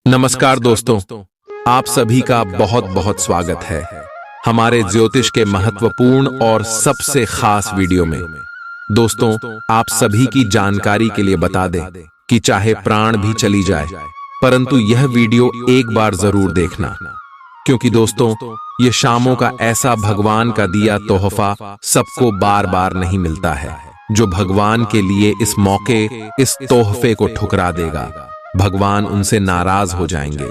नमस्कार दोस्तों, आप सभी का बहुत बहुत स्वागत है हमारे ज्योतिष के महत्वपूर्ण और सबसे खास वीडियो में। दोस्तों, आप सभी की जानकारी के लिए बता दें कि चाहे प्राण भी चली जाए, परंतु यह वीडियो एक बार जरूर देखना, क्योंकि दोस्तों ये शामों का ऐसा भगवान का दिया तोहफा सबको बार बार नहीं मिलता है। जो भगवान के लिए इस मौके इस तोहफे को ठुकरा देगा, भगवान उनसे नाराज हो जाएंगे,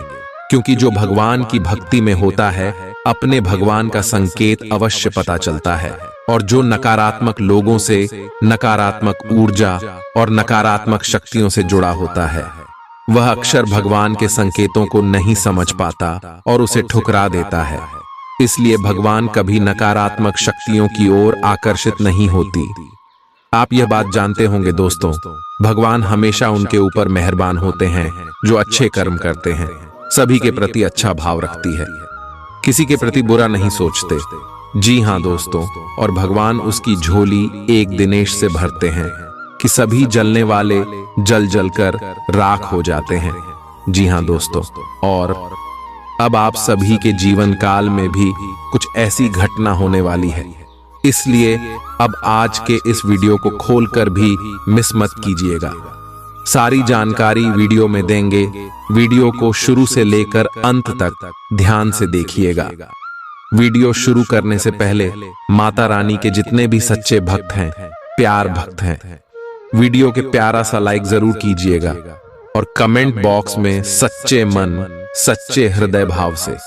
क्योंकि जो भगवान की भक्ति में होता है अपने भगवान का संकेत अवश्य पता चलता है। और जो नकारात्मक लोगों से, नकारात्मक ऊर्जा और नकारात्मक शक्तियों से जुड़ा होता है, वह अक्सर भगवान के संकेतों को नहीं समझ पाता और उसे ठुकरा देता है। इसलिए भगवान कभी नकारात्मक शक्तियों की ओर आकर्षित नहीं होती। आप यह बात जानते होंगे दोस्तों, भगवान हमेशा उनके ऊपर मेहरबान होते हैं जो अच्छे कर्म करते हैं, सभी के प्रति अच्छा भाव रखती है, किसी के प्रति बुरा नहीं सोचते। जी हाँ दोस्तों, और भगवान उसकी झोली एक दिनेश से भरते हैं कि सभी जलने वाले जल जलकर राख हो जाते हैं। जी हाँ दोस्तों, और अब आप सभी के जीवन काल में भी कुछ ऐसी घटना होने वाली है, इसलिए अब आज के इस वीडियो को खोलकर भी मिस मत कीजिएगा। सारी जानकारी वीडियो में देंगे, वीडियो को शुरू से लेकर अंत तक ध्यान से देखिएगा। वीडियो शुरू करने से पहले माता रानी के जितने भी सच्चे भक्त हैं, प्यार भक्त हैं, वीडियो के प्यारा सा लाइक जरूर कीजिएगा और कमेंट बॉक्स में सच्चे मन, सच्चे हृदय भाव से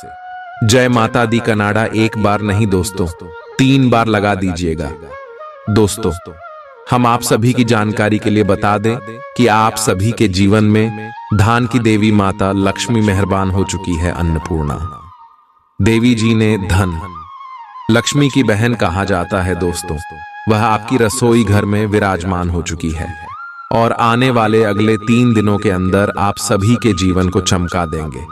जय माता दी का नारा एक बार नहीं दोस्तों 3 बार लगा दीजिएगा। दोस्तों, हम आप सभी की जानकारी के लिए बता दें कि आप सभी के जीवन में धान की देवी माता लक्ष्मी मेहरबान हो चुकी है। अन्नपूर्णा देवी जी ने धन लक्ष्मी की बहन कहा जाता है दोस्तों, वह आपकी रसोई घर में विराजमान हो चुकी है और आने वाले अगले 3 दिनों के अंदर आप सभी के जीवन को चमका देंगे।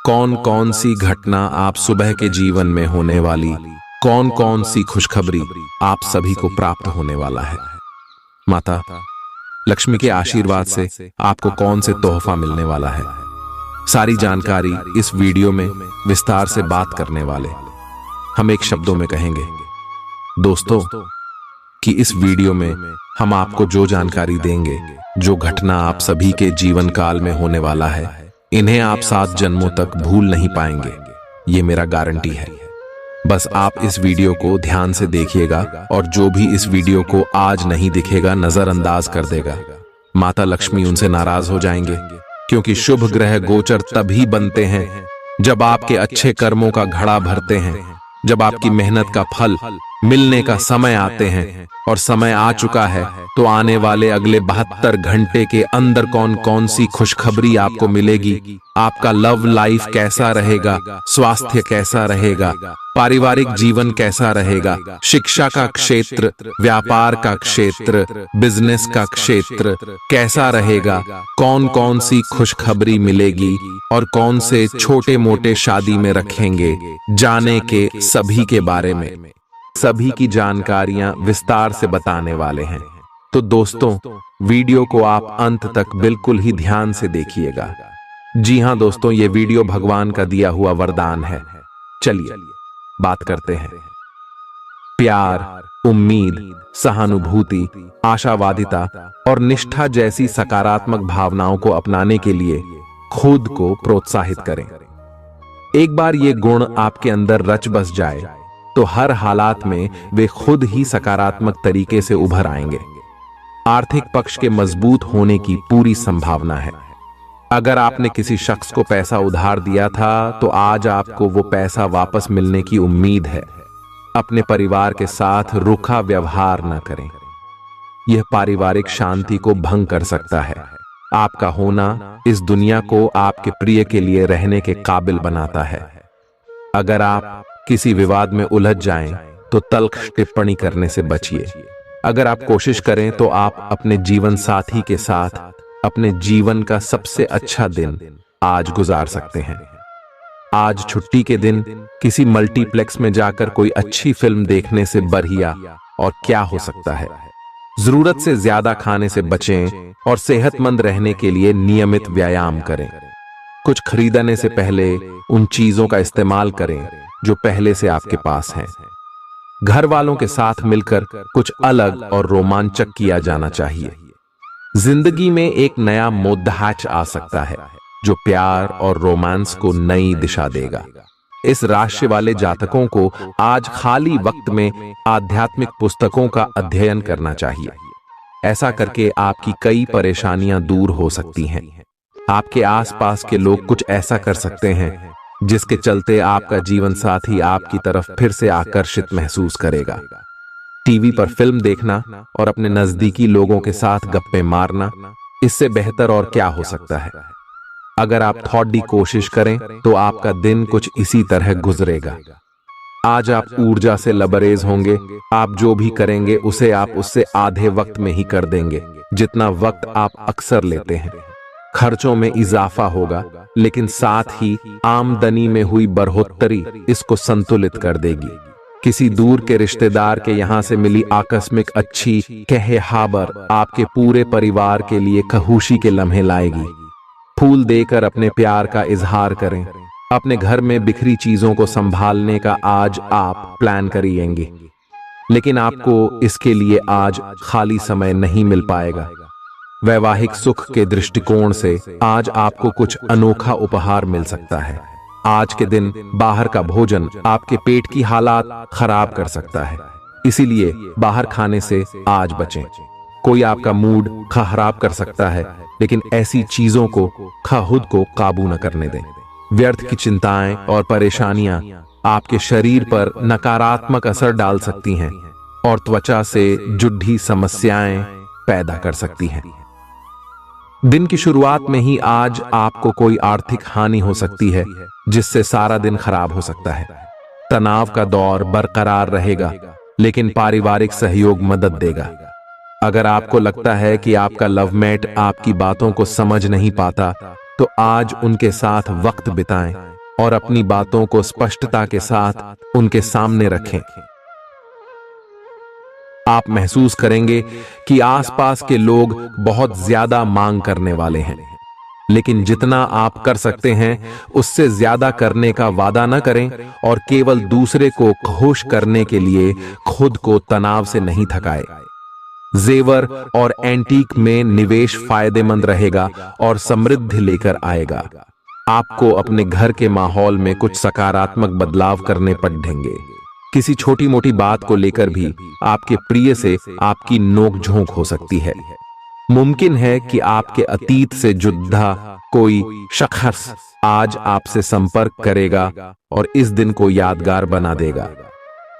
कौन कौन सी घटना आप सुबह के जीवन में होने वाली, कौन कौन सी खुशखबरी आप सभी को प्राप्त होने वाला है, माता लक्ष्मी के आशीर्वाद से आपको कौन से तोहफा मिलने वाला है, सारी जानकारी इस वीडियो में विस्तार से बात करने वाले। हम एक शब्दों में कहेंगे दोस्तों कि इस वीडियो में हम आपको जो जानकारी देंगे, जो घटना आप सभी के जीवन काल में होने वाला है, इन्हें आप 7 जन्मों तक भूल नहीं पाएंगे, ये मेरा गारंटी है। बस आप इस वीडियो को ध्यान से देखिएगा और जो भी इस वीडियो को आज नहीं दिखेगा नजरअंदाज कर देगा, माता लक्ष्मी उनसे नाराज हो जाएंगे, क्योंकि शुभ ग्रह गोचर तभी बनते हैं जब आपके अच्छे कर्मों का घड़ा भरते हैं, जब आपकी मेहनत का फल मिलने का समय आते हैं। और समय आ चुका है तो आने वाले अगले 72 घंटे के अंदर कौन कौन सी खुशखबरी आपको मिलेगी, आपका लव लाइफ कैसा रहेगा, स्वास्थ्य कैसा रहेगा, पारिवारिक जीवन कैसा रहेगा, शिक्षा का क्षेत्र, व्यापार का क्षेत्र, बिजनेस का क्षेत्र कैसा रहेगा, कौन कौन सी खुशखबरी मिलेगी और कौन से छोटे मोटे शादी में रखेंगे, जाने के सभी के बारे में सभी की जानकारियां विस्तार से बताने वाले हैं। तो दोस्तों, वीडियो को आप अंत तक बिल्कुल ही ध्यान से देखिएगा। जी हां दोस्तों, ये वीडियो भगवान का दिया हुआ वरदान है। चलिए बात करते हैं। प्यार, उम्मीद, सहानुभूति, आशावादिता और निष्ठा जैसी सकारात्मक भावनाओं को अपनाने के लिए खुद को प्रोत्साहित करें। एक बार ये गुण आपके अंदर रच बस जाए तो हर हालात में वे खुद ही सकारात्मक तरीके से उभर आएंगे। आर्थिक पक्ष के मजबूत होने की पूरी संभावना है। अगर आपने किसी शख्स को पैसा उधार दिया था तो आज आपको वो पैसा वापस मिलने की उम्मीद है। अपने परिवार के साथ रूखा व्यवहार न करें, यह पारिवारिक शांति को भंग कर सकता है। आपका होना इस दुनिया को आपके प्रिय के लिए रहने के काबिल बनाता है। अगर आप किसी विवाद में उलझ जाएं तो तल्ख टिप्पणी करने से बचिए। अगर आप कोशिश करें तो आप अपने जीवन साथी के साथ अपने जीवन का सबसे अच्छा दिन आज गुजार सकते हैं। आज छुट्टी के दिन किसी मल्टीप्लेक्स में जाकर कोई अच्छी फिल्म देखने से बढ़िया और क्या हो सकता है। जरूरत से ज्यादा खाने से बचें और सेहतमंद रहने के लिए नियमित व्यायाम करें। कुछ खरीदने से पहले उन चीजों का इस्तेमाल करें जो पहले से आपके पास हैं। घर वालों के साथ मिलकर कुछ अलग और रोमांचक किया जाना चाहिए। जिंदगी में एक नया मोद्दाच आ सकता है जो प्यार और रोमांस को नई दिशा देगा। इस राशि वाले जातकों को आज खाली वक्त में आध्यात्मिक पुस्तकों का अध्ययन करना चाहिए। ऐसा करके आपकी कई परेशानियां दूर हो सकती हैं। आपके आसपास के लोग कुछ ऐसा कर सकते हैं जिसके चलते आपका जीवन साथी आपकी तरफ फिर से आकर्षित महसूस करेगा। टीवी पर फिल्म देखना और अपने नजदीकी लोगों के साथ गप्पे मारना, इससे बेहतर और क्या हो सकता है। अगर आप थोड़ी कोशिश करें तो आपका दिन कुछ इसी तरह गुजरेगा। आज आप ऊर्जा से लबरेज होंगे। आप जो भी करेंगे उसे आप उससे आधे वक्त में ही कर देंगे जितना वक्त आप अक्सर लेते हैं। खर्चों में इजाफा होगा, लेकिन साथ ही आमदनी में हुई बढ़ोतरी इसको संतुलित कर देगी। किसी दूर के रिश्तेदार के यहां से मिली आकस्मिक अच्छी खबर आपके पूरे परिवार के लिए खुशी के लम्हे लाएगी। फूल देकर अपने प्यार का इजहार करें। अपने घर में बिखरी चीजों को संभालने का आज आप प्लान करिएंगे, लेकिन आपको इसके लिए आज खाली समय नहीं मिल पाएगा। वैवाहिक सुख के दृष्टिकोण से आज आपको कुछ अनोखा उपहार मिल सकता है। आज के दिन बाहर का भोजन आपके पेट की हालात खराब कर सकता है, इसीलिए बाहर खाने से आज बचें। कोई आपका मूड खराब कर सकता है, लेकिन ऐसी चीजों को खुद को काबू न करने दें। व्यर्थ की चिंताएं और परेशानियां आपके शरीर पर नकारात्मक असर डाल सकती हैं और त्वचा से जुड़ी समस्याएं पैदा कर सकती हैं। दिन की शुरुआत में ही आज आपको कोई आर्थिक हानि हो सकती है, जिससे सारा दिन खराब हो सकता है। तनाव का दौर बरकरार रहेगा, लेकिन पारिवारिक सहयोग मदद देगा। अगर आपको लगता है कि आपका लवमेट आपकी बातों को समझ नहीं पाता, तो आज उनके साथ वक्त बिताएं और अपनी बातों को स्पष्टता के साथ उनके सामने रखें। आप महसूस करेंगे कि आसपास के लोग बहुत ज्यादा मांग करने वाले हैं, लेकिन जितना आप कर सकते हैं उससे ज्यादा करने का वादा न करें और केवल दूसरे को खुश करने के लिए खुद को तनाव से नहीं थकाएं। जेवर और एंटीक में निवेश फायदेमंद रहेगा और समृद्धि लेकर आएगा। आपको अपने घर के माहौल में कुछ सकारात्मक बदलाव करने पड़ेंगे। किसी छोटी मोटी बात को लेकर भी आपके प्रिय से आपकी नोकझोंक हो सकती है। मुमकिन है कि आपके अतीत से जुड़ा कोई शख्स आज आपसे संपर्क करेगा और इस दिन को यादगार बना देगा।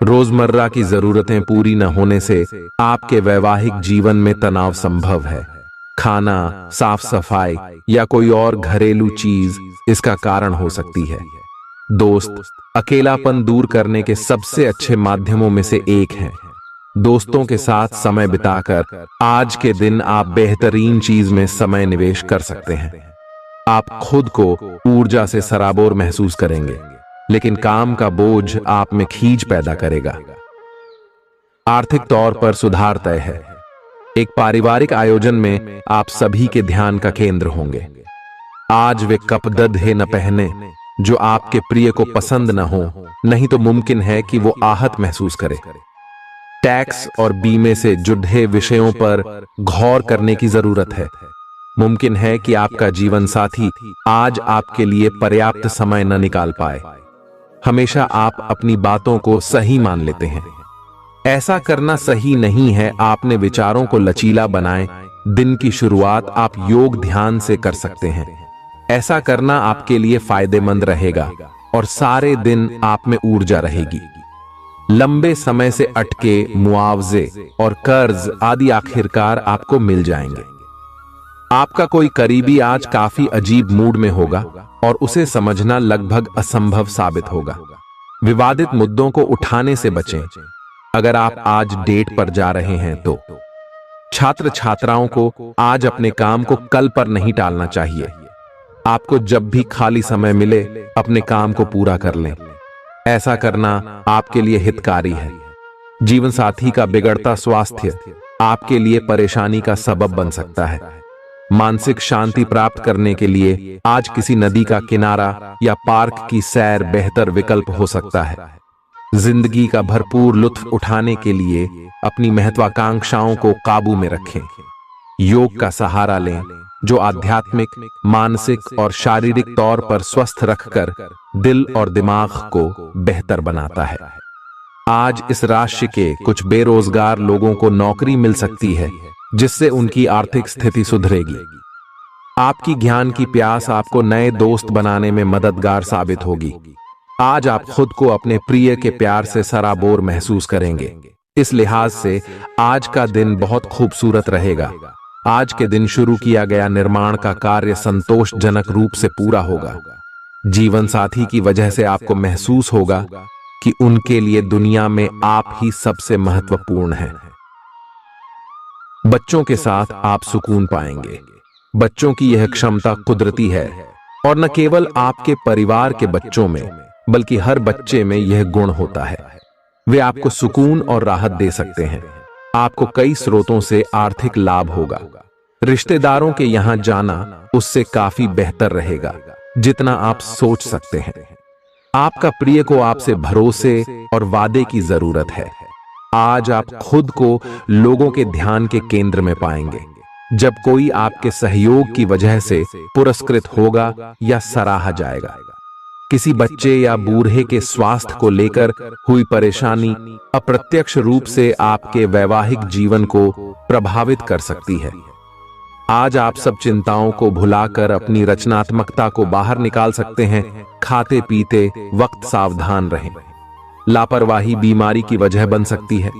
रोजमर्रा की जरूरतें पूरी न होने से आपके वैवाहिक जीवन में तनाव संभव है। खाना, साफ सफाई या कोई और घरेलू चीज इसका कारण हो सकती है। दोस्त अकेलापन दूर करने के सबसे अच्छे माध्यमों में से एक है। दोस्तों के साथ समय बिताकर आज के दिन आप बेहतरीन चीज में समय निवेश कर सकते हैं। आप खुद को ऊर्जा से सराबोर महसूस करेंगे, लेकिन काम का बोझ आप में खींच पैदा करेगा। आर्थिक तौर पर सुधार तय है। एक पारिवारिक आयोजन में आप सभी के ध्यान का केंद्र होंगे। आज वे कपड़े न पहने जो आपके प्रिय को पसंद न हो, नहीं तो मुमकिन है कि वो आहत महसूस करे। टैक्स और बीमे से जुड़े विषयों पर गौर करने की जरूरत है। मुमकिन है कि आपका जीवन साथी आज आपके लिए पर्याप्त समय न निकाल पाए। हमेशा आप अपनी बातों को सही मान लेते हैं। ऐसा करना सही नहीं है। आपने विचारों को लचीला बनाएं। दिन की शुरुआत आप योग ध्यान से कर सकते हैं। ऐसा करना आपके लिए फायदेमंद रहेगा और सारे दिन आप में ऊर्जा रहेगी। लंबे समय से अटके मुआवजे और कर्ज आदि आखिरकार आपको मिल जाएंगे। आपका कोई करीबी आज काफी अजीब मूड में होगा और उसे समझना लगभग असंभव साबित होगा। विवादित मुद्दों को उठाने से बचें। अगर आप आज डेट पर जा रहे हैं तो छात्र छात्राओं को आज अपने काम को कल पर नहीं टालना चाहिए। आपको जब भी खाली समय मिले अपने काम को पूरा कर लें। ऐसा करना आपके लिए हितकारी है। जीवन साथी का बिगड़ता स्वास्थ्य आपके लिए परेशानी का सबब बन सकता है। मानसिक शांति प्राप्त करने के लिए आज किसी नदी का किनारा या पार्क की सैर बेहतर विकल्प हो सकता है। जिंदगी का भरपूर लुत्फ उठाने के लिए अपनी महत्वाकांक्षाओं को काबू में रखें। योग का सहारा लें, जो आध्यात्मिक, मानसिक और शारीरिक तौर पर स्वस्थ रखकर दिल और दिमाग को बेहतर बनाता है। आज इस राशि के कुछ बेरोजगार लोगों को नौकरी मिल सकती है, जिससे उनकी आर्थिक स्थिति सुधरेगी। आपकी ज्ञान की प्यास आपको नए दोस्त बनाने में मददगार साबित होगी। आज आप खुद को अपने प्रिय के प्यार से सराबोर महसूस करेंगे। इस लिहाज से आज का दिन बहुत खूबसूरत रहेगा। आज के दिन शुरू किया गया निर्माण का कार्य संतोषजनक रूप से पूरा होगा। जीवन साथी की वजह से आपको महसूस होगा कि उनके लिए दुनिया में आप ही सबसे महत्वपूर्ण हैं। बच्चों के साथ आप सुकून पाएंगे। बच्चों की यह क्षमता कुदरती है और न केवल आपके परिवार के बच्चों में बल्कि हर बच्चे में यह गुण होता है। वे आपको सुकून और राहत दे सकते हैं। आपको कई स्रोतों से आर्थिक लाभ होगा। रिश्तेदारों के यहां जाना उससे काफी बेहतर रहेगा जितना आप सोच सकते हैं। आपका प्रिय को आपसे भरोसे और वादे की जरूरत है। आज आप खुद को लोगों के ध्यान के केंद्र में पाएंगे, जब कोई आपके सहयोग की वजह से पुरस्कृत होगा या सराहा जाएगा। किसी बच्चे या बूढ़े के स्वास्थ्य को लेकर हुई परेशानी अप्रत्यक्ष रूप से आपके वैवाहिक जीवन को प्रभावित कर सकती है। आज आप सब चिंताओं को भुलाकर अपनी रचनात्मकता को बाहर निकाल सकते हैं। खाते पीते वक्त सावधान रहें। लापरवाही बीमारी की वजह बन सकती है।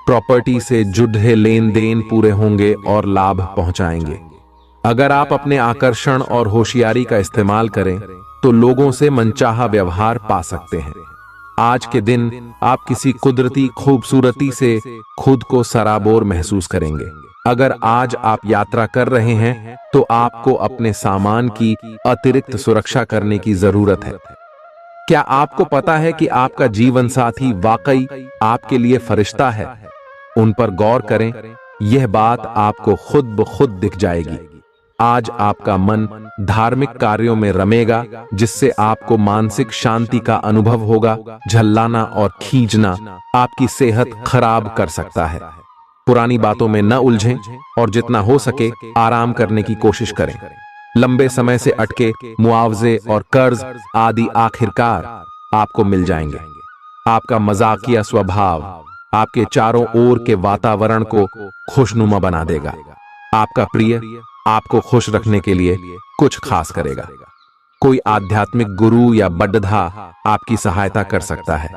प्रॉपर्टी से जुड़े लेन देन पूरे होंगे और लाभ पहुंचाएंगे। अगर आप अपने आकर्षण और होशियारी का इस्तेमाल करें तो लोगों से मनचाहा व्यवहार पा सकते हैं। आज के दिन आप किसी कुदरती खूबसूरती से खुद को सराबोर महसूस करेंगे। अगर आज आप यात्रा कर रहे हैं तो आपको अपने सामान की अतिरिक्त सुरक्षा करने की जरूरत है। क्या आपको पता है कि आपका जीवन साथी वाकई आपके लिए फरिश्ता है? उन पर गौर करें, यह बात आपको खुद ब खुद दिख जाएगी। आज आपका मन धार्मिक कार्यों में रमेगा, जिससे आपको मानसिक शांति का अनुभव होगा। झल्लाना और खींचना आपकी सेहत खराब कर सकता है। पुरानी बातों में न उलझें और जितना हो सके आराम करने की कोशिश करें। लंबे समय से अटके मुआवजे और कर्ज आदि आखिरकार आपको मिल जाएंगे। आपका मजाकिया स्वभाव आपके चारों ओर के वातावरण को खुशनुमा बना देगा। आपका प्रिय आपको खुश रखने के लिए कुछ खास करेगा। कोई आध्यात्मिक गुरु या बड्ढा आपकी सहायता कर सकता है।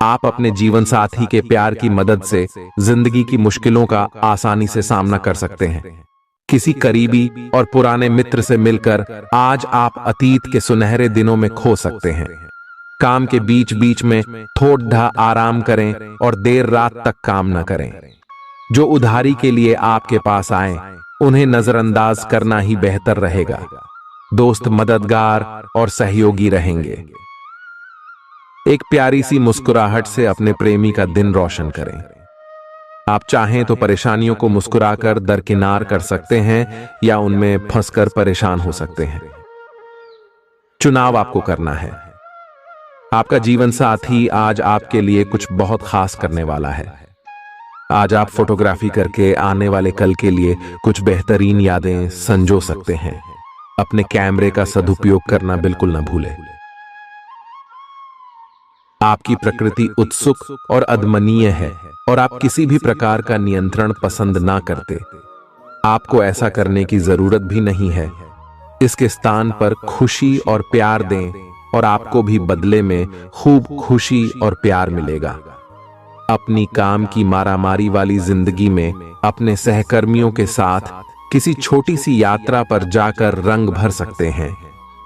आप अपने जीवन साथी के प्यार की मदद से जिंदगी की मुश्किलों का आसानी से सामना कर सकते हैं। किसी करीबी और पुराने मित्र से मिलकर आज आप अतीत के सुनहरे दिनों में खो सकते हैं। काम के बीच बीच में थोड़ा आराम करें और देर रात तक काम न करें। जो उधारी के लिए आपके पास आए उन्हें नजरअंदाज करना ही बेहतर रहेगा। दोस्त मददगार और सहयोगी रहेंगे। एक प्यारी सी मुस्कुराहट से अपने प्रेमी का दिन रोशन करें। आप चाहें तो परेशानियों को मुस्कुराकर दरकिनार कर सकते हैं या उनमें फंसकर परेशान हो सकते हैं। चुनाव आपको करना है। आपका जीवन साथी आज आपके लिए कुछ बहुत खास करने वाला है। आज आप फोटोग्राफी करके आने वाले कल के लिए कुछ बेहतरीन यादें संजो सकते हैं। अपने कैमरे का सदुपयोग करना बिल्कुल न भूलें। आपकी प्रकृति उत्सुक और अदमनीय है और आप किसी भी प्रकार का नियंत्रण पसंद ना करते। आपको ऐसा करने की जरूरत भी नहीं है। इसके स्थान पर खुशी और प्यार दें और आपको भी बदले में खूब खुशी और प्यार मिलेगा। अपनी काम की मारामारी वाली जिंदगी में अपने सहकर्मियों के साथ किसी छोटी सी यात्रा पर जाकर रंग भर सकते हैं।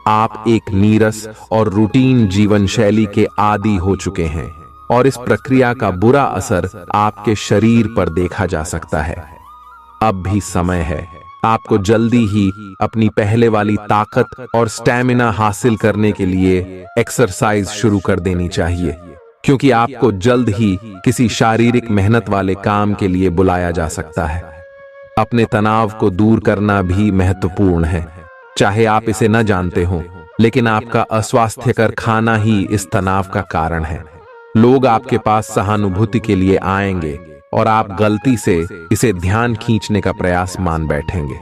आप एक नीरस और रूटीन जीवन शैली के आदी हो चुके हैं और इस प्रक्रिया का बुरा असर आपके शरीर पर देखा जा सकता है। अब भी समय है। आपको जल्दी ही अपनी पहले वाली ताकत और स्टैमिना हासिल करने के लिए एक्सरसाइज शुरू कर देनी चाहिए, क्योंकि आपको जल्द ही किसी शारीरिक मेहनत वाले काम के लिए बुलाया जा सकता है। अपने तनाव को दूर करना भी महत्वपूर्ण है। चाहे आप इसे न जानते हो, लेकिन आपका अस्वास्थ्यकर खाना ही इस तनाव का कारण है। लोग आपके पास सहानुभूति के लिए आएंगे और आप गलती से इसे ध्यान खींचने का प्रयास मान बैठेंगे।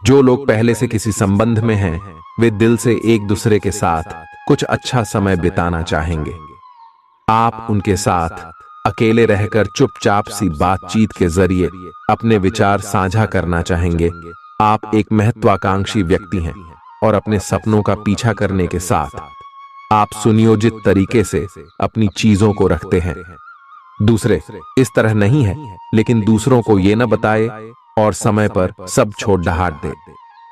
जो लोग पहले से किसी संबंध में हैं, वे दिल से एक दूसरे के साथ कुछ अच्छा समय बिताना चाहेंगे। आप उनके साथ अकेले रहकर चुपचाप सी बातचीत के जरिए अपने विचार साझा करना चाहेंगे। आप एक महत्वाकांक्षी व्यक्ति हैं और अपने सपनों का पीछा करने के साथ आप सुनियोजित तरीके से अपनी चीजों को रखते हैं। दूसरे इस तरह नहीं है, लेकिन दूसरों को ये न बताए और समय पर सब छोड़ ढाट दे।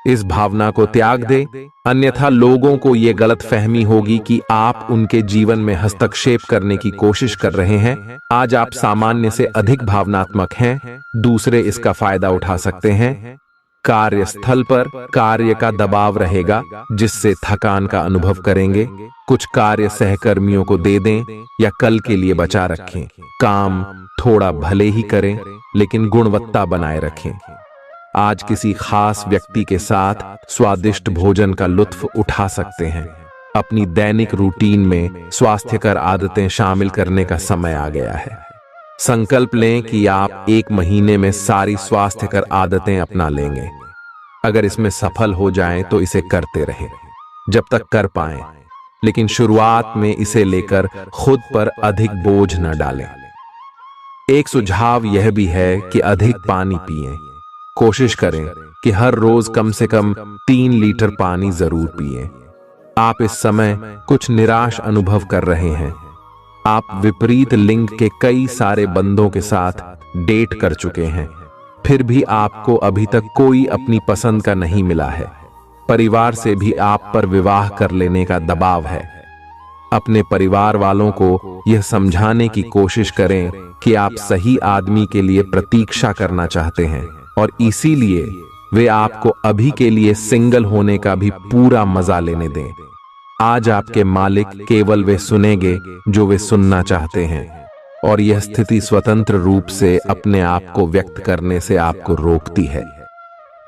इस भावना को त्याग दे, अन्यथा लोगों को ये गलत फहमी होगी कि आप उनके जीवन में हस्तक्षेप करने की कोशिश कर रहे हैं। आज आप सामान्य से अधिक भावनात्मक हैं, दूसरे इसका फायदा उठा सकते हैं। कार्यस्थल पर कार्य का दबाव रहेगा, जिससे थकान का अनुभव करेंगे। कुछ कार्य सहकर्मियों को दे दें या कल के लिए बचा रखें। काम थोड़ा भले ही करें, लेकिन गुणवत्ता बनाए रखें। आज किसी खास व्यक्ति के साथ स्वादिष्ट भोजन का लुत्फ उठा सकते हैं। अपनी दैनिक रूटीन में स्वास्थ्यकर आदतें शामिल करने का समय आ गया है। संकल्प लें कि आप 1 महीने में सारी स्वास्थ्यकर आदतें अपना लेंगे। अगर इसमें सफल हो जाएं तो इसे करते रहें जब तक कर पाएं, लेकिन शुरुआत में इसे लेकर खुद पर अधिक बोझ न डालें। एक सुझाव यह भी है कि अधिक पानी पिएं। कोशिश करें कि हर रोज कम से कम 3 लीटर पानी जरूर पिएं। आप इस समय कुछ निराश अनुभव कर रहे हैं। आप विपरीत लिंग के कई सारे बंदों के साथ डेट कर चुके हैं, फिर भी आपको अभी तक कोई अपनी पसंद का नहीं मिला है। परिवार से भी आप पर विवाह कर लेने का दबाव है। अपने परिवार वालों को यह समझाने की कोशिश करें कि आप सही आदमी के लिए प्रतीक्षा करना चाहते हैं और इसीलिए वे आपको अभी के लिए सिंगल होने का भी पूरा मजा लेने दें। आज आपके मालिक केवल वे सुनेंगे जो वे सुनना चाहते हैं, और यह स्थिति स्वतंत्र रूप से अपने आप को व्यक्त करने से आपको रोकती है।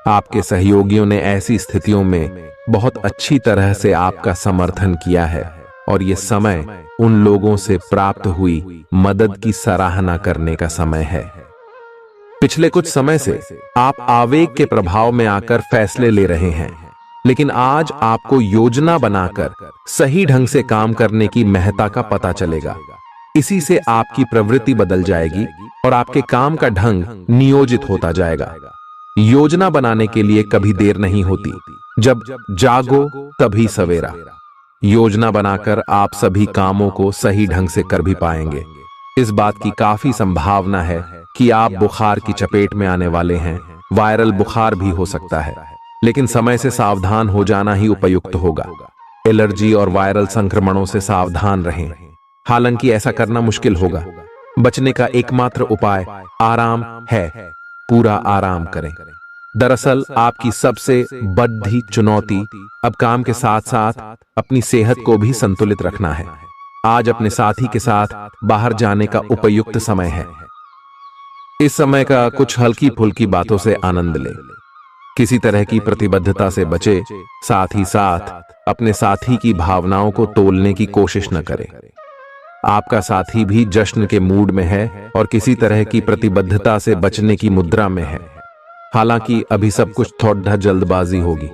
आपके सहयोगियों ने ऐसी स्थितियों में बहुत अच्छी तरह से आपका समर्थन किया है, और यह समय उन लोगों से प्राप्त हुई मदद की सराहना करने का समय है। पिछले कुछ समय से आप आवेग के प्रभाव में आकर फैसले ले रहे हैं, लेकिन आज आपको योजना बनाकर सही ढंग से काम करने की महत्ता का पता चलेगा। इसी से आपकी प्रवृत्ति बदल जाएगी और आपके काम का ढंग नियोजित होता जाएगा। योजना बनाने के लिए कभी देर नहीं होती, जब जागो तभी सवेरा। योजना बनाकर आप सभी कामों को सही ढंग से कर भी पाएंगे। इस बात की काफी संभावना है कि आप बुखार की चपेट में आने वाले हैं। वायरल बुखार भी हो सकता है, लेकिन समय से सावधान हो जाना ही उपयुक्त होगा। एलर्जी और वायरल संक्रमणों से सावधान रहें। हालांकि ऐसा करना मुश्किल होगा। बचने का एकमात्र उपाय आराम है। पूरा आराम करें। दरअसल आपकी सबसे बड़ी चुनौती अब काम के साथ साथ अपनी सेहत को भी संतुलित रखना है। आज अपने साथी के साथ बाहर जाने का उपयुक्त समय है। इस समय का कुछ हल्की फुल्की बातों से आनंद लें। किसी तरह की प्रतिबद्धता से बचे, साथ ही साथ अपने साथी की भावनाओं को तोलने की कोशिश न करें। आपका साथी भी जश्न के मूड में है और किसी तरह की प्रतिबद्धता से बचने की मुद्रा में है। हालांकि अभी सब कुछ थोड़ा जल्दबाजी होगी।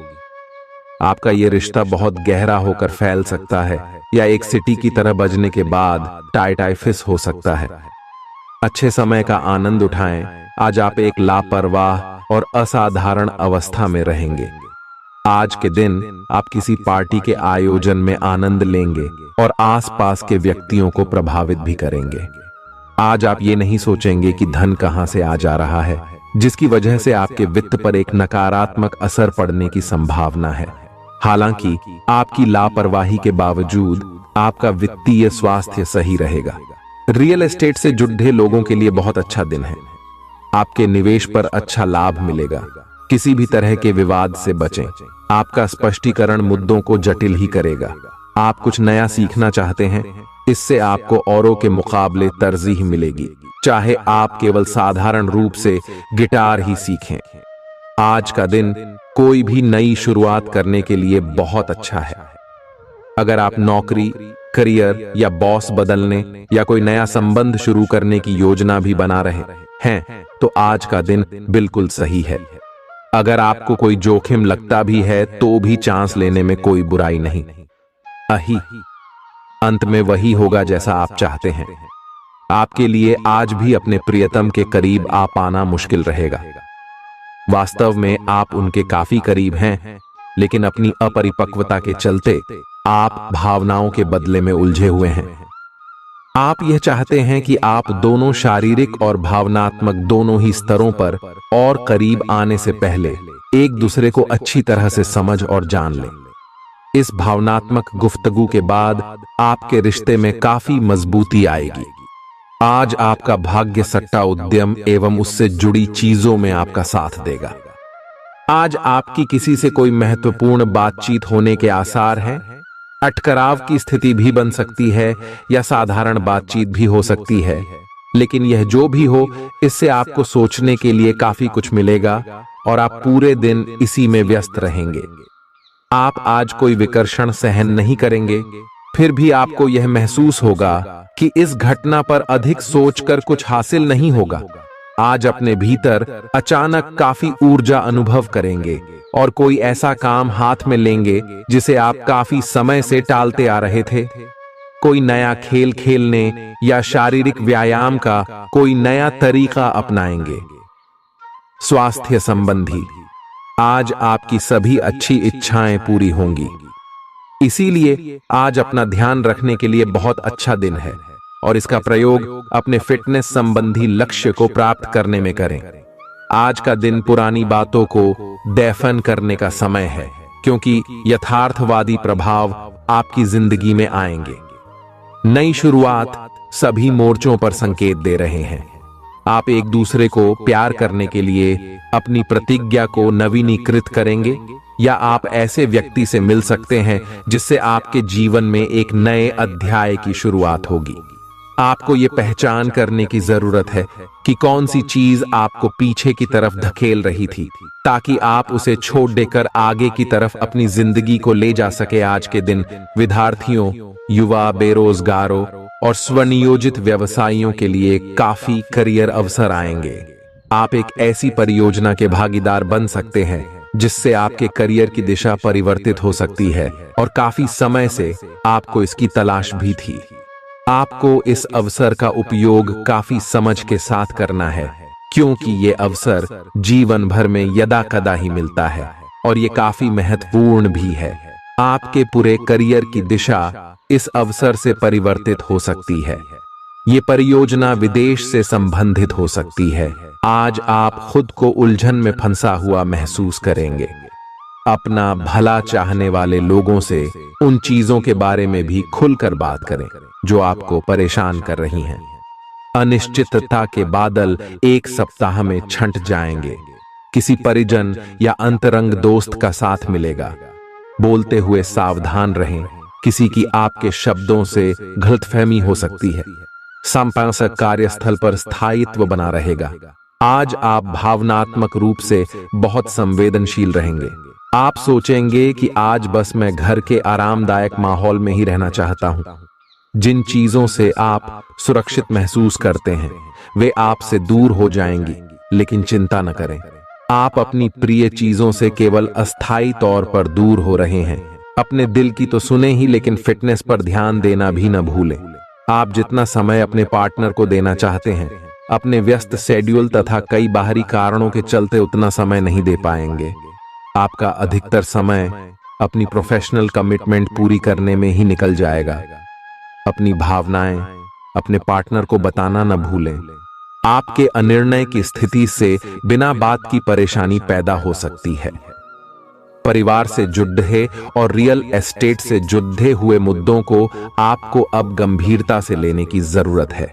आपका यह रिश्ता बहुत गहरा होकर फैल सकता है, या एक सिटी की तरह बजने के बाद टाइफाइड हो सकता है। अच्छे समय का आनंद उठाएं। आज आप एक लापरवाह और असाधारण अवस्था में रहेंगे। आज के दिन आप किसी पार्टी के आयोजन में आनंद लेंगे और आसपास के व्यक्तियों को प्रभावित भी करेंगे। आज आप ये नहीं सोचेंगे कि धन कहां से आ जा रहा है, जिसकी वजह से आपके वित्त पर एक नकारात्मक असर पड़ने की संभावना है। हालांकि आपकी लापरवाही के बावजूद आपका वित्तीय स्वास्थ्य सही रहेगा। रियल एस्टेट से जुड़े लोगों के लिए बहुत अच्छा दिन है। आपके निवेश पर अच्छा लाभ मिलेगा। किसी भी तरह के विवाद से बचें। आपका स्पष्टीकरण मुद्दों को जटिल ही करेगा। आप कुछ नया सीखना चाहते हैं, इससे आपको औरों के मुकाबले तरजीह मिलेगी। चाहे आप केवल साधारण रूप से गिटार ही सीखें। आज का दिन कोई भी नई शुरुआत करने के लिए बहुत अच्छा है। अगर आप नौकरी, करियर या बॉस बदलने या कोई नया संबंध शुरू करने की योजना भी बना रहे हैं तो आज का दिन बिल्कुल सही है। अगर आपको कोई जोखिम लगता भी है तो भी चांस लेने में कोई बुराई नहीं। अंत में वही होगा जैसा आप चाहते हैं। आपके लिए आज भी अपने प्रियतम के करीब आ पाना मुश्किल रहेगा। वास्तव में आप उनके काफी करीब हैं, लेकिन अपनी अपरिपक्वता के चलते आप भावनाओं के बदले में उलझे हुए हैं। आप यह चाहते हैं कि आप दोनों शारीरिक और भावनात्मक दोनों ही स्तरों पर और करीब आने से पहले एक दूसरे को अच्छी तरह से समझ और जान लें। इस भावनात्मक गुफ्तगू के बाद आपके रिश्ते में काफी मजबूती आएगी। आज आपका भाग्य सट्टा उद्यम एवं उससे जुड़ी चीजों में आपका साथ देगा। आज आपकी किसी से कोई महत्वपूर्ण बातचीत होने के आसार हैं। अटकराव की स्थिति भी बन सकती है या साधारण बातचीत भी हो सकती है, लेकिन यह जो भी हो, इससे आपको सोचने के लिए काफी कुछ मिलेगा और आप पूरे दिन इसी में व्यस्त रहेंगे। आप आज कोई विकर्षण सहन नहीं करेंगे, फिर भी आपको यह महसूस होगा कि इस घटना पर अधिक सोचकर कुछ हासिल नहीं होगा। आज अपने भीतर अचानक काफी ऊर्जा अनुभव करेंगे और कोई ऐसा काम हाथ में लेंगे जिसे आप काफी समय से टालते आ रहे थे। कोई नया खेल खेलने या शारीरिक व्यायाम का कोई नया तरीका अपनाएंगे। स्वास्थ्य संबंधी आज आपकी सभी अच्छी इच्छाएं पूरी होंगी। इसीलिए आज अपना ध्यान रखने के लिए बहुत अच्छा दिन है और इसका प्रयोग अपने फिटनेस संबंधी लक्ष्य को प्राप्त करने में करें। आज का दिन पुरानी बातों को दफन करने का समय है, क्योंकि यथार्थवादी प्रभाव आपकी जिंदगी में आएंगे। नई शुरुआत सभी मोर्चों पर संकेत दे रहे हैं। आप एक दूसरे को प्यार करने के लिए अपनी प्रतिज्ञा को नवीनीकृत करेंगे, या आप ऐसे व्यक्ति से मिल सकते हैं जिससे आपके जीवन में एक नए अध्याय की शुरुआत होगी। आपको ये पहचान करने की जरूरत है कि कौन सी चीज आपको पीछे की तरफ धकेल रही थी, ताकि आप उसे छोड़ देकर आगे की तरफ अपनी जिंदगी को ले जा सके। आज के दिन विद्यार्थियों, युवा, बेरोजगारों और स्वनियोजित व्यवसायियों के लिए काफी करियर अवसर आएंगे। आप एक ऐसी परियोजना के भागीदार बन सकते हैं जिससे आपके करियर की दिशा परिवर्तित हो सकती है और काफी समय से आपको इसकी तलाश भी थी। आपको इस अवसर का उपयोग काफी समझ के साथ करना है, क्योंकि ये अवसर जीवन भर में यदा कदा ही मिलता है और ये काफी महत्वपूर्ण भी है। आपके पूरे करियर की दिशा इस अवसर से परिवर्तित हो सकती है। ये परियोजना विदेश से संबंधित हो सकती है। आज आप खुद को उलझन में फंसा हुआ महसूस करेंगे। अपना भला चाहने वाले लोगों से उन चीजों के बारे में भी खुलकर बात करें जो आपको परेशान कर रही हैं। अनिश्चितता के बादल एक सप्ताह में छंट जाएंगे। किसी परिजन या अंतरंग दोस्त का साथ मिलेगा। बोलते हुए सावधान रहें, किसी की आपके शब्दों से गलतफहमी हो सकती है। संपादक कार्यस्थल पर स्थायित्व बना रहेगा। आज आप भावनात्मक रूप से बहुत संवेदनशील रहेंगे। आप सोचेंगे कि आज बस मैं घर के आरामदायक माहौल में ही रहना चाहता हूं। जिन चीजों से आप सुरक्षित महसूस करते हैं वे आपसे दूर हो जाएंगी, लेकिन चिंता न करें। आप अपनी प्रिय चीजों से केवल अस्थायी तौर पर दूर हो रहे हैं। अपने दिल की तो सुने ही, लेकिन फिटनेस पर ध्यान देना भी न भूलें। आप जितना समय अपने पार्टनर को देना चाहते हैं, अपने व्यस्त शेड्यूल तथा कई बाहरी कारणों के चलते उतना समय नहीं दे पाएंगे। आपका अधिकतर समय अपनी प्रोफेशनल कमिटमेंट पूरी करने में ही निकल जाएगा। अपनी भावनाएं अपने पार्टनर को बताना न भूलें। आपके अनिर्णय की स्थिति से बिना बात की परेशानी पैदा हो सकती है। परिवार से जुड़े और रियल एस्टेट से जुड़े हुए मुद्दों को आपको अब गंभीरता से लेने की जरूरत है।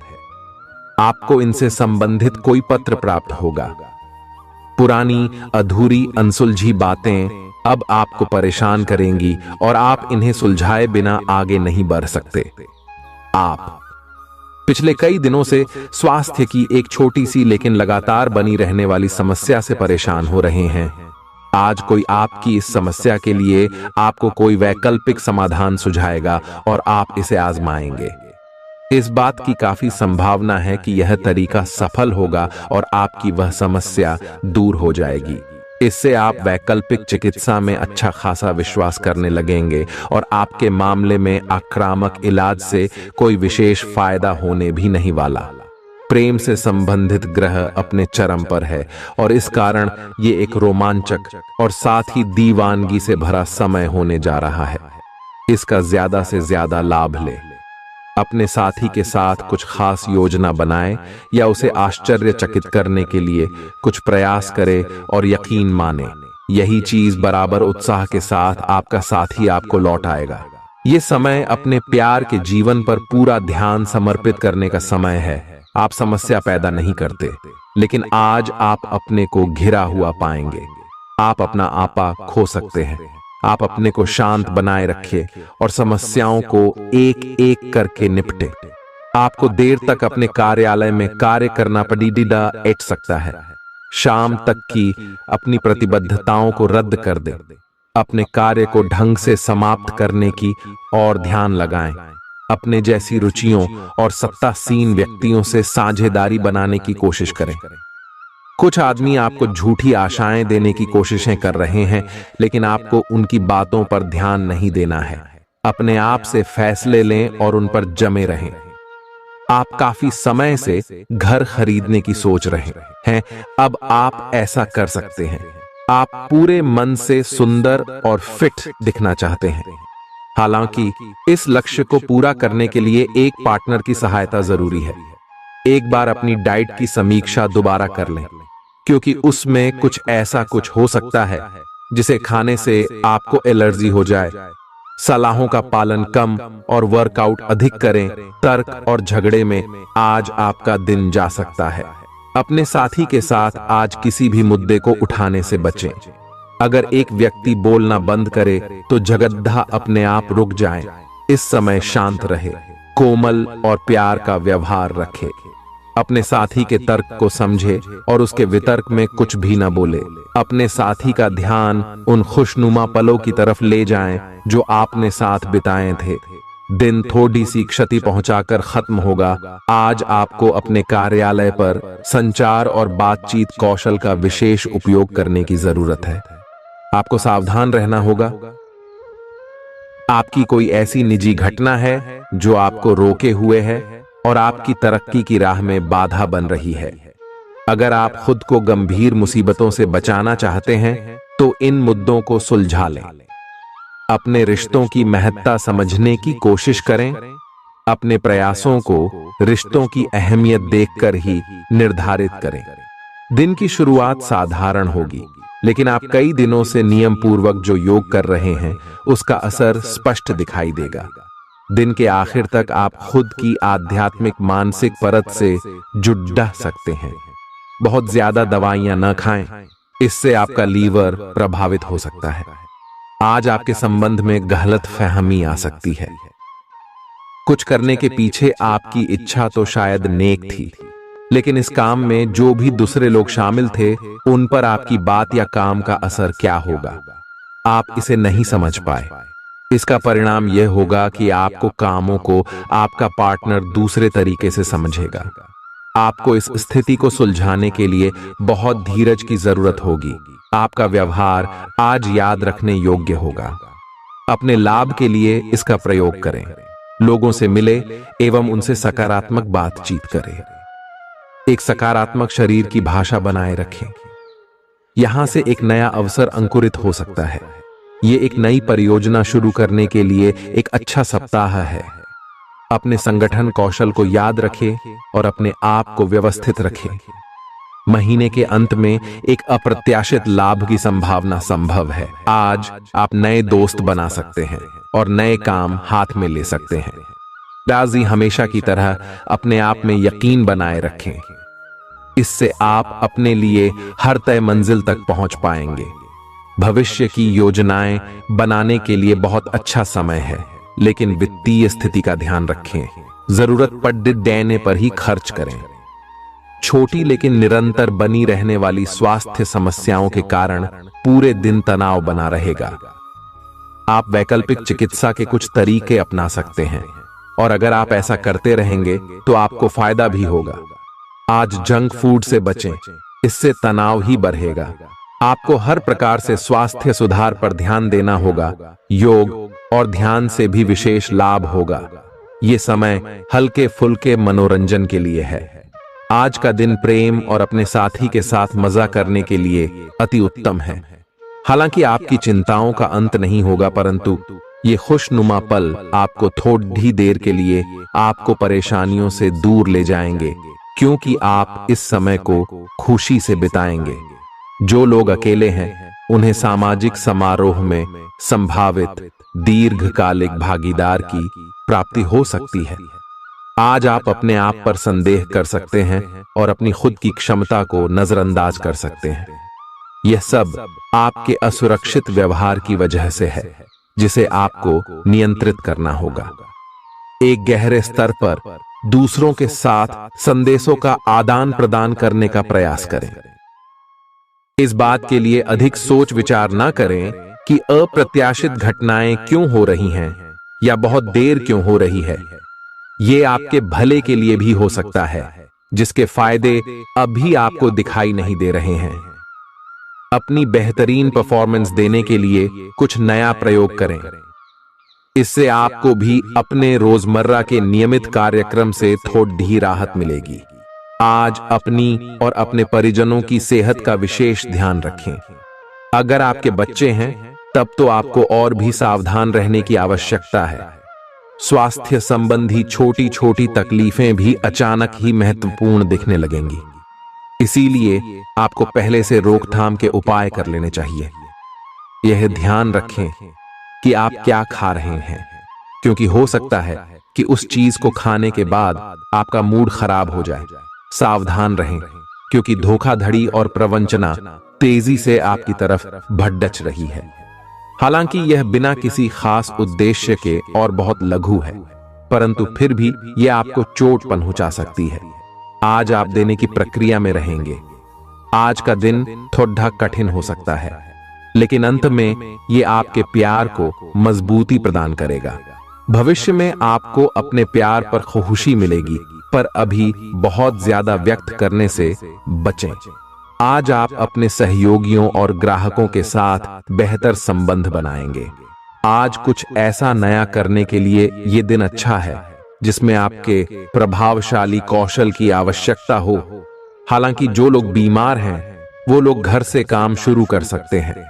आपको इनसे संबंधित कोई पत्र प्राप्त होगा। पुरानी अधूरी अनसुलझी बातें अब आपको परेशान करेंगी और आप इन्हें सुलझाए बिना आगे नहीं बढ़ सकते। आप पिछले कई दिनों से स्वास्थ्य की एक छोटी सी लेकिन लगातार बनी रहने वाली समस्या से परेशान हो रहे हैं। आज कोई आपकी इस समस्या के लिए आपको कोई वैकल्पिक समाधान सुझाएगा और आप इसे आजमाएंगे। इस बात की काफी संभावना है कि यह तरीका सफल होगा और आपकी वह समस्या दूर हो जाएगी। इससे आप वैकल्पिक चिकित्सा में अच्छा खासा विश्वास करने लगेंगे और आपके मामले में आक्रामक इलाज से कोई विशेष फायदा होने भी नहीं वाला। प्रेम से संबंधित ग्रह अपने चरम पर है और इस कारण ये एक रोमांचक और साथ ही दीवानगी से भरा समय होने जा रहा है। इसका ज्यादा से ज्यादा लाभ ले। अपने साथी के साथ कुछ खास योजना बनाएं या उसे आश्चर्यचकित करने के लिए कुछ प्रयास करें और यकीन माने यही चीज बराबर उत्साह के साथ आपका साथी आपको लौट आएगा। ये समय अपने प्यार के जीवन पर पूरा ध्यान समर्पित करने का समय है। आप समस्या पैदा नहीं करते, लेकिन आज आप अपने को घिरा हुआ पाएंगे। आप अपना आपा खो सकते हैं। आप अपने को शांत बनाए रखें और समस्याओं को एक एक करके निपटे। आपको देर तक अपने कार्यालय में कार्य करना पड़ सकता है। शाम तक की अपनी प्रतिबद्धताओं को रद्द कर दें। अपने कार्य को ढंग से समाप्त करने की और ध्यान लगाएं। अपने जैसी रुचियों और सत्तासीन व्यक्तियों से साझेदारी बनाने की कोशिश करें। कुछ आदमी आपको झूठी आशाएं देने की कोशिशें कर रहे हैं, लेकिन आपको उनकी बातों पर ध्यान नहीं देना है। अपने आप से फैसले लें और उन पर जमे रहें। आप काफी समय से घर खरीदने की सोच रहे हैं। अब आप ऐसा कर सकते हैं। आप पूरे मन से सुंदर और फिट दिखना चाहते हैं। हालांकि इस लक्ष्य को पूरा करने के लिए एक पार्टनर की सहायता जरूरी है। एक बार अपनी डाइट की समीक्षा दोबारा कर लें, क्योंकि उसमें कुछ ऐसा कुछ हो सकता है जिसे खाने से आपको एलर्जी हो जाए। सलाहों का पालन कम और वर्कआउट अधिक करें। तर्क और झगड़े में आज आपका दिन जा सकता है। अपने साथी के साथ आज किसी भी मुद्दे को उठाने से बचें। अगर एक व्यक्ति बोलना बंद करे तो जगद्धा अपने आप रुक जाए। इस समय शांत रहे, कोमल और प्यार का व्यवहार रखे। अपने साथी के तर्क को समझे और उसके वितर्क में कुछ भी न बोले। अपने साथी का ध्यान उन खुशनुमा पलों की तरफ ले जाएं जो आपने साथ बिताए थे। दिन थोड़ी सी क्षति पहुंचाकर खत्म होगा। आज आपको अपने कार्यालय पर संचार और बातचीत कौशल का विशेष उपयोग करने की जरूरत है। आपको सावधान रहना होगा। आपकी कोई ऐसी निजी घटना है जो आपको रोके हुए है और आपकी तरक्की की राह में बाधा बन रही है। अगर आप खुद को गंभीर मुसीबतों से बचाना चाहते हैं तो इन मुद्दों को सुलझा लें। अपने रिश्तों की महत्ता समझने की कोशिश करें। अपने प्रयासों को रिश्तों की अहमियत देखकर ही निर्धारित करें। दिन की शुरुआत साधारण होगी, लेकिन आप कई दिनों से नियम पूर्वक जो योग कर रहे हैं उसका असर स्पष्ट दिखाई देगा। दिन के आखिर तक आप खुद की आध्यात्मिक मानसिक परत से जुड़ सकते हैं। बहुत ज्यादा दवाइयां न खाएं, इससे आपका लीवर प्रभावित हो सकता है। आज आपके संबंध में गलतफहमी आ सकती है। कुछ करने के पीछे आपकी इच्छा तो शायद नेक थी, लेकिन इस काम में जो भी दूसरे लोग शामिल थे उन पर आपकी बात या काम का असर क्या होगा, आप इसे नहीं समझ पाए। इसका परिणाम यह होगा कि आपको कामों को आपका पार्टनर दूसरे तरीके से समझेगा। आपको इस स्थिति को सुलझाने के लिए बहुत धीरज की जरूरत होगी। आपका व्यवहार आज याद रखने योग्य होगा। अपने लाभ के लिए इसका प्रयोग करें। लोगों से मिले एवं उनसे सकारात्मक बातचीत करें। एक सकारात्मक शरीर की भाषा बनाए रखें। यहां से एक नया अवसर अंकुरित हो सकता है। ये एक नई परियोजना शुरू करने के लिए एक अच्छा सप्ताह है। अपने संगठन कौशल को याद रखें और अपने आप को व्यवस्थित रखें। महीने के अंत में एक अप्रत्याशित लाभ की संभावना संभव है। आज आप नए दोस्त बना सकते हैं और नए काम हाथ में ले सकते हैं। राजी हमेशा की तरह अपने आप में यकीन बनाए रखें। इससे आप अपने लिए हर तय मंजिल तक पहुंच पाएंगे। भविष्य की योजनाएं बनाने के लिए बहुत अच्छा समय है, लेकिन वित्तीय स्थिति का ध्यान रखें। जरूरत पड़ने पर ही खर्च करें। छोटी लेकिन निरंतर बनी रहने वाली स्वास्थ्य समस्याओं के कारण पूरे दिन तनाव बना रहेगा। आप वैकल्पिक चिकित्सा के कुछ तरीके अपना सकते हैं और अगर आप ऐसा करते रहेंगे तो आपको फायदा भी होगा। आज जंक फूड से बचें, इससे तनाव ही बढ़ेगा। आपको हर प्रकार से स्वास्थ्य सुधार पर ध्यान देना होगा। योग और ध्यान से भी विशेष लाभ होगा। ये समय हल्के फुल्के मनोरंजन के लिए है। आज का दिन प्रेम और अपने साथी के साथ मजा करने के लिए अति उत्तम है। हालांकि आपकी चिंताओं का अंत नहीं होगा, परंतु ये खुशनुमा पल आपको थोड़ी देर के लिए आपको परेशानियों से दूर ले जाएंगे, क्योंकि आप इस समय को खुशी से बिताएंगे। जो लोग अकेले हैं उन्हें सामाजिक समारोह में संभावित दीर्घकालिक भागीदार की प्राप्ति हो सकती है। आज आप अपने आप पर संदेह कर सकते हैं और अपनी खुद की क्षमता को नजरअंदाज कर सकते हैं। यह सब आपके असुरक्षित व्यवहार की वजह से है, जिसे आपको नियंत्रित करना होगा। एक गहरे स्तर पर दूसरों के साथ संदेशों का आदान प्रदान करने का प्रयास करें। इस बात के लिए अधिक सोच विचार न करें कि अप्रत्याशित घटनाएं क्यों हो रही हैं या बहुत देर क्यों हो रही है। ये आपके भले के लिए भी हो सकता है, जिसके फायदे अभी आपको दिखाई नहीं दे रहे हैं। अपनी बेहतरीन परफॉर्मेंस देने के लिए कुछ नया प्रयोग करें। इससे आपको भी अपने रोजमर्रा के नियमित कार्यक्रम से थोड़ी राहत मिलेगी। आज अपनी और अपने परिजनों की सेहत का विशेष ध्यान रखें। अगर आपके बच्चे हैं तब तो आपको और भी सावधान रहने की आवश्यकता है। स्वास्थ्य संबंधी छोटी छोटी तकलीफें भी अचानक ही महत्वपूर्ण दिखने लगेंगी। इसीलिए आपको पहले से रोकथाम के उपाय कर लेने चाहिए। यह ध्यान रखें कि आप क्या खा रहे हैं, क्योंकि हो सकता है कि उस चीज को खाने के बाद आपका मूड खराब हो जाए। सावधान रहें, क्योंकि धोखाधड़ी और प्रवंचना तेजी से आपकी तरफ भड़क रही है। हालांकि यह बिना किसी खास उद्देश्य के और बहुत लघु है, परंतु फिर भी यह आपको चोट पहुंचा सकती है। आज आप देने की प्रक्रिया में रहेंगे। आज का दिन थोड़ा कठिन हो सकता है, लेकिन अंत में यह आपके प्यार को मजबूती प्रदान करेगा। भविष्य में आपको अपने प्यार पर खुशी मिलेगी, पर अभी बहुत ज्यादा व्यक्त करने से बचें। आज आप अपने सहयोगियों और ग्राहकों के साथ बेहतर संबंध बनाएंगे। आज कुछ ऐसा नया करने के लिए ये दिन अच्छा है जिसमें आपके प्रभावशाली कौशल की आवश्यकता हो। हालांकि जो लोग बीमार हैं वो लोग घर से काम शुरू कर सकते हैं।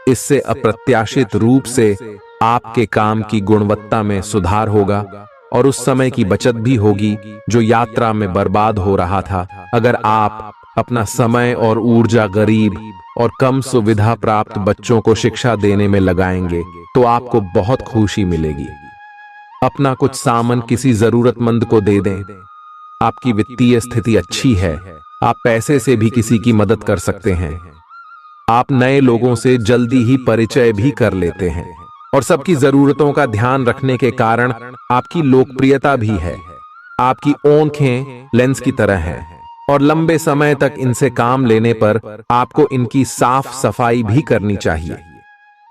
इससे अप्रत्याशित रूप से आपके काम की गुणवत्ता में सुधार होगा और उस समय की बचत भी होगी जो यात्रा में बर्बाद हो रहा था। अगर आप अपना समय और ऊर्जा गरीब और कम सुविधा प्राप्त बच्चों को शिक्षा देने में लगाएंगे तो आपको बहुत खुशी मिलेगी। अपना कुछ सामान किसी जरूरतमंद को दे दें। आपकी वित्तीय स्थिति अच्छी है, आप पैसे से भी किसी की मदद कर सकते हैं। आप नए लोगों से जल्दी ही परिचय भी कर लेते हैं और सबकी जरूरतों का ध्यान रखने के कारण आपकी लोकप्रियता भी है। आपकी आंखें लेंस की तरह हैं और लंबे समय तक इनसे काम लेने पर आपको इनकी साफ सफाई भी करनी चाहिए।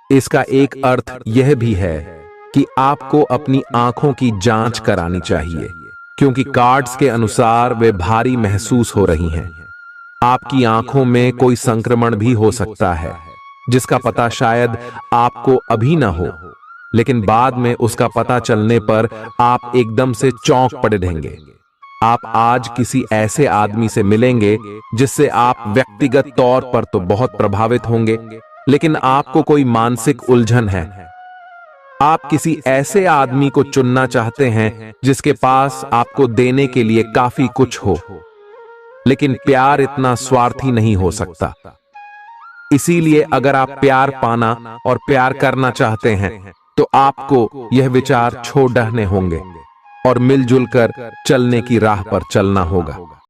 इसका एक अर्थ यह भी है कि आपको अपनी आंखों की जांच करानी चाहिए, क्योंकि कार्ड्स के अनुसार वे भारी महसूस हो रही हैं। आपकी आंखों में कोई संक्रमण भी हो सकता है, जिसका पता शायद आपको अभी ना हो, लेकिन बाद में उसका पता चलने पर आप एकदम से चौंक पड़ेंगे। आप आज किसी ऐसे आदमी से मिलेंगे जिससे आप व्यक्तिगत तौर पर तो बहुत प्रभावित होंगे, लेकिन आपको कोई मानसिक उलझन है। आप किसी ऐसे आदमी को चुनना चाहते हैं जिसके पास आपको देने के लिए काफी कुछ हो, लेकिन प्यार इतना स्वार्थी नहीं हो सकता। इसीलिए अगर आप प्यार पाना और प्यार करना चाहते हैं तो आपको यह विचार छोड़ने होंगे और मिलजुल कर चलने की राह पर चलना होगा।